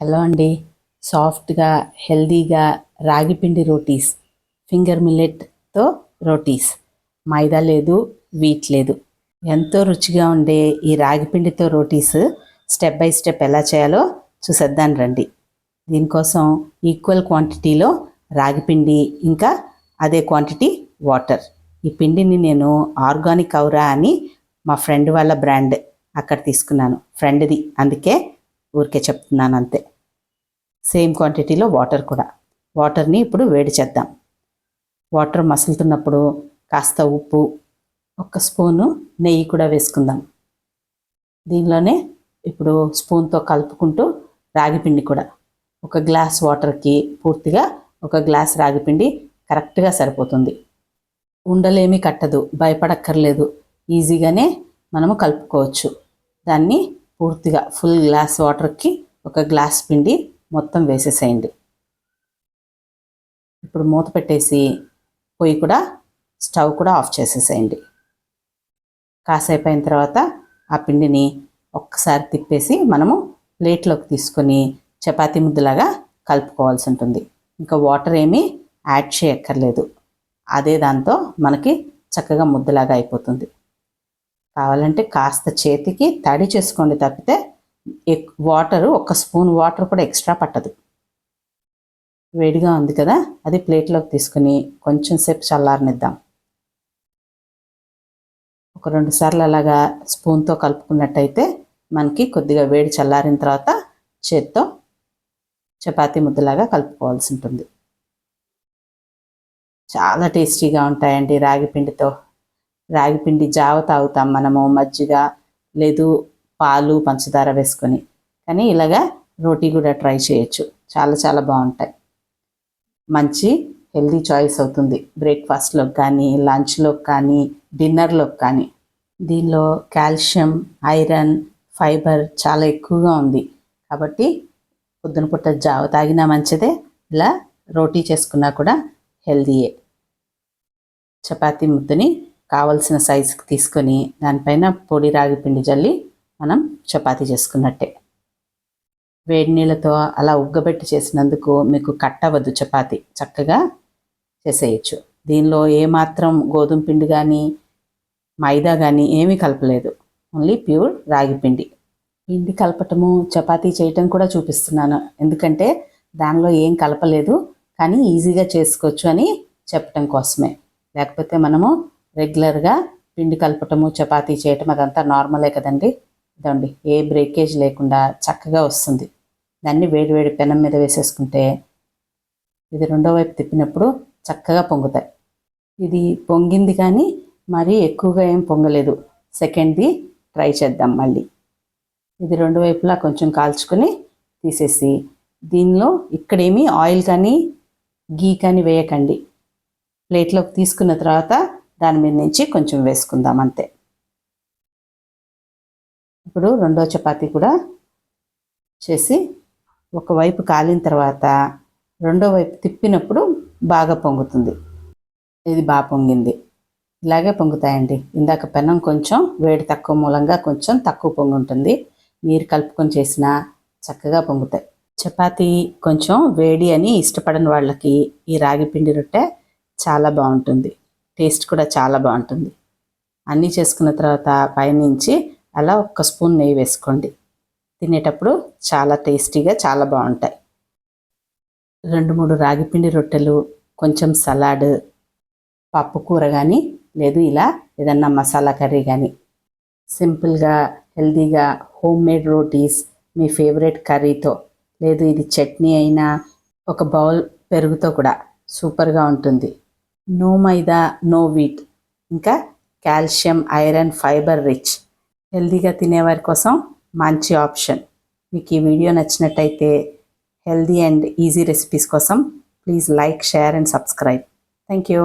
Hello అండి. సాఫ్ట్గా హెల్దీగా రాగి పిండి రోటీస్, ఫింగర్ మిల్లెట్తో రోటీస్, మైదా లేదు, వీట్ లేదు. ఎంతో రుచిగా ఉండే ఈ రాగి పిండితో రోటీస్ స్టెప్ బై స్టెప్ ఎలా చేయాలో చూసేద్దాం రండి. దీనికోసం ఈక్వల్ క్వాంటిటీలో రాగి పిండి, ఇంకా అదే క్వాంటిటీ వాటర్. ఈ పిండిని నేను ఆర్గానిక్ ఔరా అని మా ఫ్రెండ్ వాళ్ళ బ్రాండ్ అక్కడ తీసుకున్నాను, ఫ్రెండ్ది, అందుకే ఊరికే చెప్తున్నాను అంతే. సేమ్ క్వాంటిటీలో వాటర్ కూడా. వాటర్ని ఇప్పుడు వేడి చేద్దాం. వాటర్ మసులుతున్నప్పుడు కాస్త ఉప్పు, ఒక స్పూను నెయ్యి కూడా వేసుకుందాం. దీనిలోనే ఇప్పుడు స్పూన్తో కలుపుకుంటూ రాగిపిండి కూడా, ఒక గ్లాస్ వాటర్కి పూర్తిగా ఒక గ్లాస్ రాగిపిండి కరెక్ట్గా సరిపోతుంది. ఉండలేమీ కట్టదు, భయపడక్కర్లేదు, ఈజీగానే మనము కలుపుకోవచ్చు. దాన్ని పూర్తిగా ఫుల్ గ్లాస్ వాటర్కి ఒక గ్లాస్ పిండి మొత్తం వేసేసేయండి. ఇప్పుడు మూత పెట్టేసి పొయ్యి కూడా, స్టవ్ కూడా ఆఫ్ చేసేసేయండి. కాసేపు అయిన తర్వాత ఆ పిండిని ఒక్కసారి తిప్పేసి మనము ప్లేట్లోకి తీసుకొని చపాతీ ముద్దలాగా కలుపుకోవాల్సి ఉంటుంది. ఇంకా వాటర్ ఏమీ యాడ్ చేయక్కర్లేదు, అదే దాంతో మనకి చక్కగా ముద్దలాగా అయిపోతుంది. కావాలంటే కాస్త చేతికి తడి చేసుకోండి, తప్పితే వాటరు, ఒక స్పూన్ వాటర్ కూడా ఎక్స్ట్రా పట్టదు. వేడిగా ఉంది కదా, అది ప్లేట్లోకి తీసుకుని కొంచెం సేపు చల్లారనిద్దాం. ఒక 2 సార్లు అలాగా స్పూన్తో కలుపుకున్నట్టయితే మనకి కొద్దిగా వేడి చల్లారిన తర్వాత చేత్తో చపాతీ ముద్దలాగా కలుపుకోవాల్సి ఉంటుంది. చాలా టేస్టీగా ఉంటాయండి రాగిపిండితో. రాగిపిండి జావ తాగుతాం మనము, మజ్జిగ లేదు పాలు పంచదార వేసుకొని. కానీ ఇలాగా రోటీ కూడా ట్రై చేయొచ్చు, చాలా చాలా బాగుంటాయి. మంచి హెల్దీ చాయిస్ అవుతుంది బ్రేక్ఫాస్ట్లోకి కానీ, లంచ్లోకి కానీ, డిన్నర్లోకి కానీ. దీనిలో కాల్షియం, ఐరన్, ఫైబర్ చాలా ఎక్కువగా ఉంది కాబట్టి పొద్దున పూట జావ తాగినా మంచిదే, ఇలా రోటీ చేసుకున్నా కూడా హెల్దీయే. చపాతీ ముద్దని కావలసిన సైజుకి తీసుకొని దానిపైన పొడి రాగి పిండి జల్లి మనం చపాతీ చేసుకున్నట్టే. వేడి నీళ్ళతో అలా ఉగ్గబెట్టి చేసినందుకు మీకు కట్టవద్దు, చపాతీ చక్కగా చేసేయచ్చు. దీనిలో ఏమాత్రం గోధుమ పిండి కానీ మైదా కానీ ఏమీ కలపలేదు, ఓన్లీ ప్యూర్ రాగి పిండి. పిండి కలపటము, చపాతీ చేయటం కూడా చూపిస్తున్నాను, ఎందుకంటే దానిలో ఏం కలపలేదు కానీ ఈజీగా చేసుకోవచ్చు అని చెప్పటం కోసమే. లేకపోతే మనము రెగ్యులర్గా పిండి కలపటము, చపాతీ చేయటం అదంతా నార్మలే కదండి. ఇదండి, ఏ బ్రేకేజ్ లేకుండా చక్కగా వస్తుంది. దాన్ని వేడివేడి పెనం మీద వేసేసుకుంటే ఇది రెండో వైపు తిప్పినప్పుడు చక్కగా పొంగుతాయి. ఇది పొంగింది కానీ మరీ ఎక్కువగా ఏం పొంగలేదు. సెకండ్ది ట్రై చేద్దాం మళ్ళీ. ఇది రెండు వైపులా కొంచెం కాల్చుకొని తీసేసి, దీనిలో ఇక్కడేమీ ఆయిల్ కానీ గీ కానీ వేయకండి. ప్లేట్లోకి తీసుకున్న తర్వాత దాని మీద నుంచి కొంచెం వేసుకుందాం అంతే. ఇప్పుడు రెండో చపాతీ కూడా చేసి ఒకవైపు కాలిన తర్వాత రెండో వైపు తిప్పినప్పుడు బాగా పొంగుతుంది. ఇది బాగా పొంగింది. ఇలాగే పొంగుతాయండి. ఇందాక పెనం కొంచెం వేడి తక్కువ మూలంగా కొంచెం తక్కువ పొంగు ఉంటుంది. మీరు కలుపుకొని చేసినా చక్కగా పొంగుతాయి. చపాతీ కొంచెం వేడి అని ఇష్టపడని వాళ్ళకి ఈ రాగి పిండి రొట్టె చాలా బాగుంటుంది, టేస్ట్ కూడా చాలా బాగుంటుంది. అన్నీ చేసుకున్న తర్వాత పైనుంచి అలా 1 స్పూన్ నెయ్యి వేసుకోండి. తినేటప్పుడు చాలా టేస్టీగా చాలా బాగుంటాయి. 2-3 రాగిపిండి రొట్టెలు, కొంచెం సలాడ్, పప్పు కూర కానీ, లేదు ఇలా ఏదన్నా మసాలా కర్రీ కానీ, సింపుల్గా హెల్దీగా హోమ్ మేడ్ రోటీస్ మీ ఫేవరెట్ కర్రీతో, లేదు ఇది చట్నీ అయినా, ఒక బౌల్ పెరుగుతో కూడా సూపర్గా ఉంటుంది. నో మైదా, నో వీట్, ఇంకా కాల్షియం, ఐరన్, ఫైబర్ రిచ్, హెల్దీగా తినేవారి కోసం మంచి ఆప్షన్. మీకు ఈ వీడియో నచ్చినట్టయితే హెల్దీ అండ్ ఈజీ రెసిపీస్ కోసం please like, share and subscribe. Thank you.